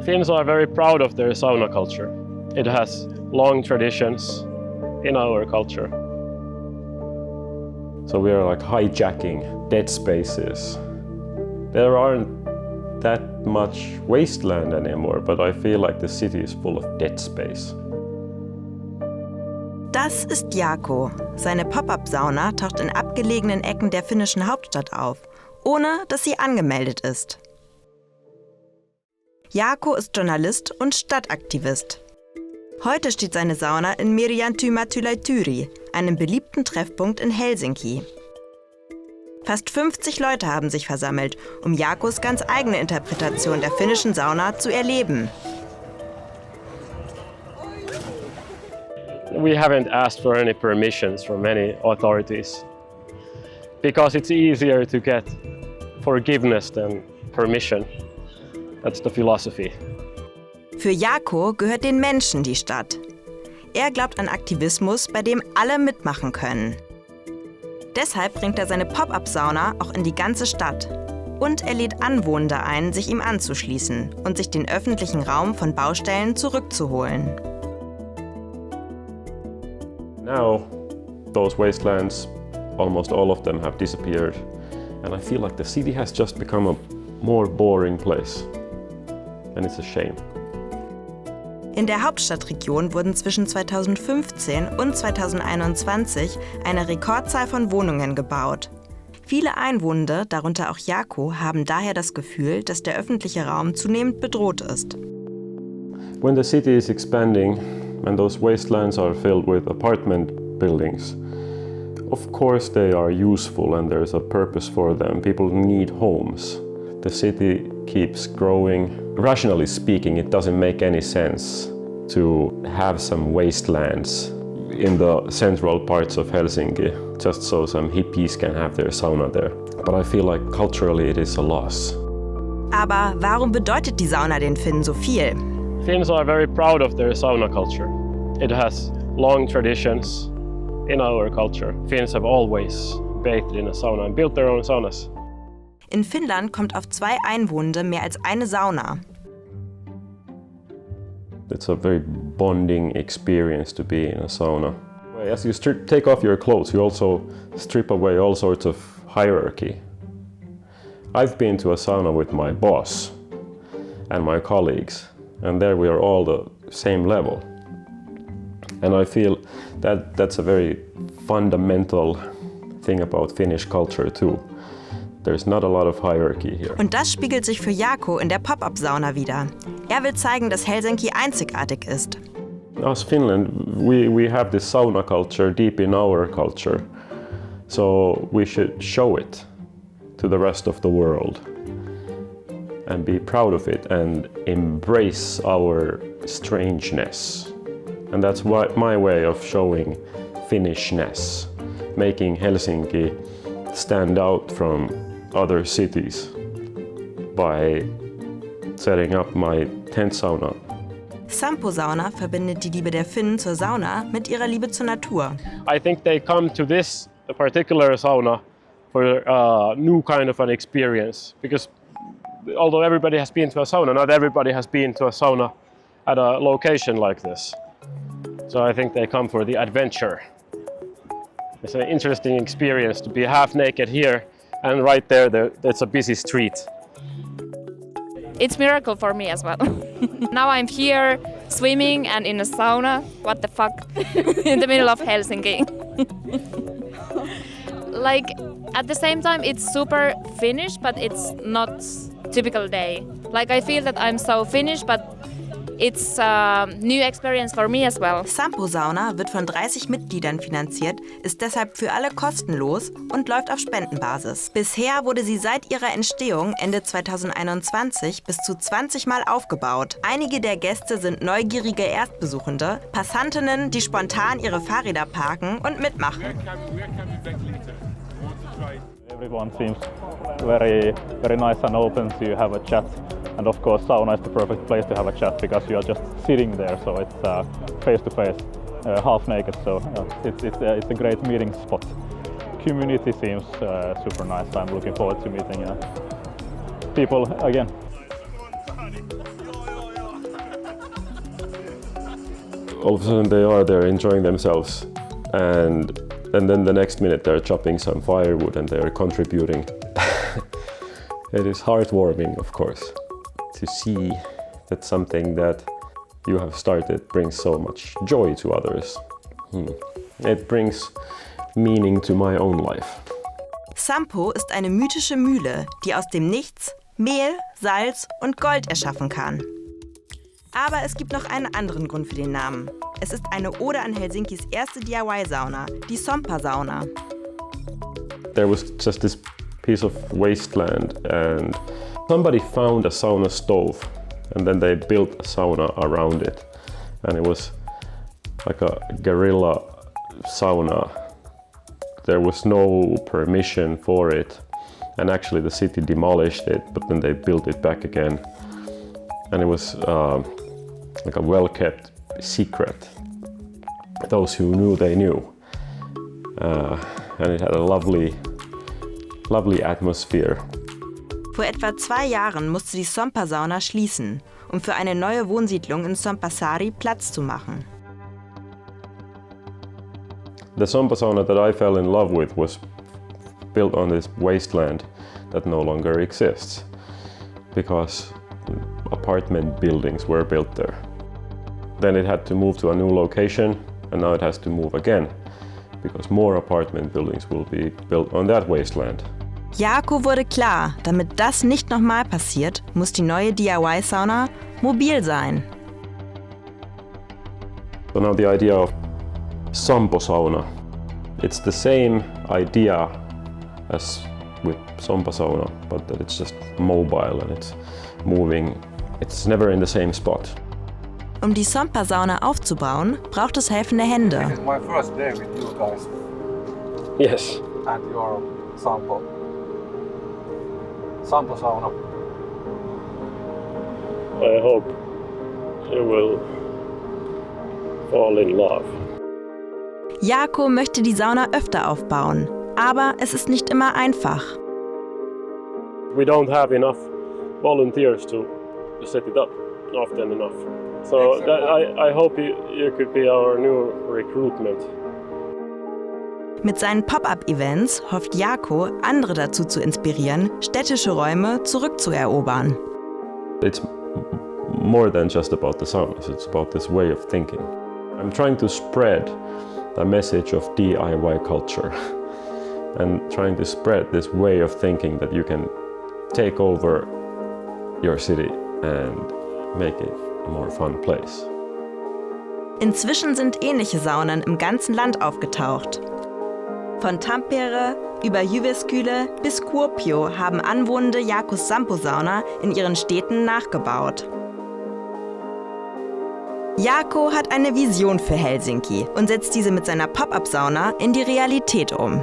Finns are very proud of their sauna culture. It has long traditions in our culture. So we are like hijacking dead spaces. There aren't that much wasteland anymore, but I feel like the city is full of dead space. Das ist Jaakko. Seine Pop-up-Sauna taucht in abgelegenen Ecken der finnischen Hauptstadt auf, ohne dass sie angemeldet ist. Jaakko ist Journalist und Stadtaktivist. Heute steht seine Sauna in Meriantymätylätyri, einem beliebten Treffpunkt in Helsinki. Fast 50 Leute haben sich versammelt, um Jaakkos ganz eigene Interpretation der finnischen Sauna zu erleben. We haven't asked for any permissions from any authorities because it's easier to get forgiveness than permission. That's the philosophy. Für Jaakko gehört den Menschen die Stadt. Er glaubt an Aktivismus, bei dem alle mitmachen können. Deshalb bringt er seine Pop-up-Sauna auch in die ganze Stadt. Und er lädt Anwohnende ein, sich ihm anzuschließen und sich den öffentlichen Raum von Baustellen zurückzuholen. Now, those wastelands, almost all of them have disappeared. And I feel like the city has just become a more boring place. And it's a shame. In der Hauptstadtregion wurden zwischen 2015 und 2021 eine Rekordzahl von Wohnungen gebaut. Viele Einwohnende, darunter auch Jaakko, haben daher das Gefühl, dass der öffentliche Raum zunehmend bedroht ist. When the city is expanding and those wastelands are filled with apartment buildings, of course they are useful and there's a purpose for them. People need homes. The city keeps growing. Rationally speaking, it doesn't make any sense to have some wastelands in the central parts of Helsinki just so some hippies can have their sauna there. But I feel like culturally it is a loss. Aber warum bedeutet die Sauna den Finnen so viel? Finns are very proud of their sauna culture. It has long traditions in our culture. Finns have always bathed in a sauna and built their own saunas. In Finnland kommt auf 2 Einwohnende mehr als eine Sauna. It's a very bonding experience to be in a sauna. As you take off your clothes, you also strip away all sorts of hierarchy. I've been to a sauna with my boss and my colleagues, and there we are all the same level. And I feel that that's a very fundamental thing about Finnish culture too. There's not a lot of hierarchy here. Und das spiegelt sich für Jaakko in der Pop-up-Sauna wider. Er will zeigen, dass Helsinki einzigartig ist. As Finland, we have this sauna culture deep in our culture. So we should show it to the rest of the world and be proud of it and embrace our strangeness. And that's my way of showing Finnishness, making Helsinki stand out from other cities by setting up my tent sauna. Sampo-Sauna verbindet die Liebe der Finnen zur Sauna mit ihrer Liebe zur Natur. I think they come to this particular sauna for a new kind of an experience because although everybody has been to a sauna, not everybody has been to a sauna at a location like this. So I think they come for the adventure. It's an interesting experience to be half naked here and right there's a busy street. It's a miracle for me as well. Now I'm here swimming and in a sauna. What the fuck? In the middle of Helsinki. Like at the same time it's super Finnish, but it's not typical day. Like I feel that I'm so Finnish, but it's a new experience for me as well. Sampo-Sauna wird von 30 Mitgliedern finanziert, ist deshalb für alle kostenlos und läuft auf Spendenbasis. Bisher wurde sie seit ihrer Entstehung Ende 2021 bis zu 20 Mal aufgebaut. Einige der Gäste sind neugierige Erstbesuchende, Passantinnen, die spontan ihre Fahrräder parken und mitmachen. Everyone seems very nice and open to have a chat. And of course, sauna is the perfect place to have a chat because you are just sitting there, so it's face to face, half naked. So it's a great meeting spot. Community seems super nice. I'm looking forward to meeting people again. all of a sudden they are there enjoying themselves, and then the next minute they're chopping some firewood and they're contributing. It is heartwarming, of course, to see that something that you have started brings so much joy to others. It brings meaning to my own life. Sampo ist eine mythische Mühle, die aus dem Nichts Mehl, Salz und Gold erschaffen kann. Aber es gibt noch einen anderen Grund für den Namen. Es ist eine Ode an Helsinkis erste DIY-Sauna, die Sampo-Sauna. There was just this piece of wasteland and somebody found a sauna stove and then they built a sauna around it. And it was like a guerrilla sauna. There was no permission for it. And actually the city demolished it, but then they built it back again. And it was like a well-kept secret. Those who knew, they knew. And it had a lovely atmosphere. Vor etwa 2 Jahren musste die Sampo-Sauna schließen, um für eine neue Wohnsiedlung in Sampo-Saari Platz zu machen. The Sampo-Sauna that I fell in love with was built on this wasteland that no longer exists because apartment buildings were built there. Then it had to move to a new location and now it has to move again because more apartment buildings will be built on that wasteland. Jaakko wurde klar, damit das nicht nochmal passiert, muss die neue DIY-Sauna mobil sein. So now the idea of Sampo-Sauna, it's the same idea as with Sampo-Sauna, but that it's just mobile and it's moving, it's never in the same spot. Um die Sampo-Sauna aufzubauen, braucht es helfende Hände. This is my first day with you guys Yes. and your Sampo-Sauna. I hope you will fall in love. Jaakko möchte die Sauna öfter aufbauen, aber es ist nicht immer einfach. We don't have enough volunteers to set it up often enough. So I hope you could be our new recruitment. Mit seinen Pop-up-Events hofft Jaakko, andere dazu zu inspirieren, städtische Räume zurückzuerobern. It's more than just about the saunas, it's about this way of thinking. I'm trying to spread the message of DIY culture and trying to spread this way of thinking that you can take over your city and make it a more fun place. Inzwischen sind ähnliche Saunen im ganzen Land aufgetaucht. Von Tampere über Jyväskylä bis Kuopio haben Anwohnende Jaakkos Sampo-Sauna in ihren Städten nachgebaut. Jaakko hat eine Vision für Helsinki und setzt diese mit seiner Pop-up-Sauna in die Realität um.